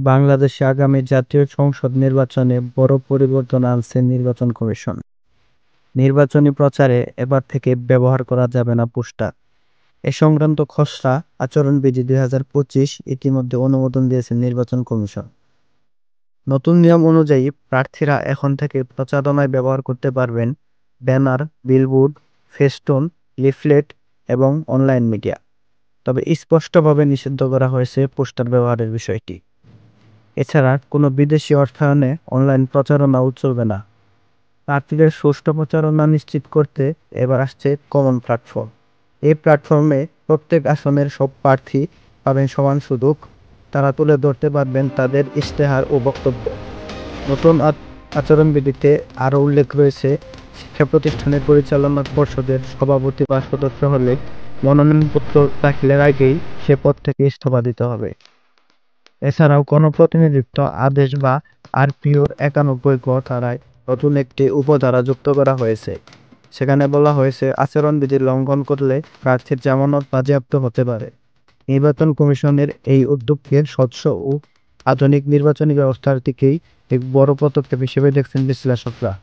বাংলাদেশে আগামী জাতীয় সংসদ নির্বাচনে বড় পরিবর্তন আনছে নির্বাচন কমিশন। নির্বাচনী প্রচারে এবার থেকে ব্যবহার করা যাবে না পোস্টার। এ সংক্রান্ত খসড়া আচরণবিধি ২০২৫ ইতিমধ্যে অনুমোদন দিয়েছে নির্বাচন কমিশন। নতুন নিয়ম অনুযায়ী প্রার্থীরা এখন থেকে প্রচারণায় ব্যবহার করতে পারবেন ব্যানার, বিলবোর্ড, ফেস্টুন, লিফলেট এবং অনলাইন মিডিয়া। তবে স্পষ্টভাবে নিষিদ্ধ করা হয়েছে পোস্টার ব্যবহারের বিষয়টি। এছাড়া কোনো বিদেশি অর্থায়নে অনলাইন প্রচারণাও চলবে না। প্রার্থীদের সুষ্ঠু প্রচারণা নিশ্চিত করতে এবার আসছে কমন প্ল্যাটফর্ম। এই প্ল্যাটফর্মে প্রত্যেক আসনের সব প্রার্থী পাবেন সমান সুযোগ। তারা তুলে ধরতে পারবেন তাদের ইশতেহার ও বক্তব্য। নতুন আচরণবিধিতে আরও উল্লেখ রয়েছে, শিক্ষা প্রতিষ্ঠানের পরিচালনা পর্ষদের সভাপতি বা সদস্য হলে মনোনয়নপত্র দাখিলের আগেই সে পদ থেকে ইস্তফা দিতে হবে। এছাড়াও গণপ্রতিনিধিত্ব আদেশ বা আরপিওর ৯১ গ ধারায় নতুন একটি উপধারা যুক্ত করা হয়েছে। সেখানে বলা হয়েছে, আচরণবিধি লঙ্ঘন করলে প্রার্থীর জামানত বাজেয়াপ্ত হতে পারে। নির্বাচন কমিশনের এই উদ্যোগকে স্বচ্ছ ও আধুনিক নির্বাচনী ব্যবস্থার দিকেই এক বড় পদক্ষেপ হিসেবে দেখছেন বিশ্লেষকরা।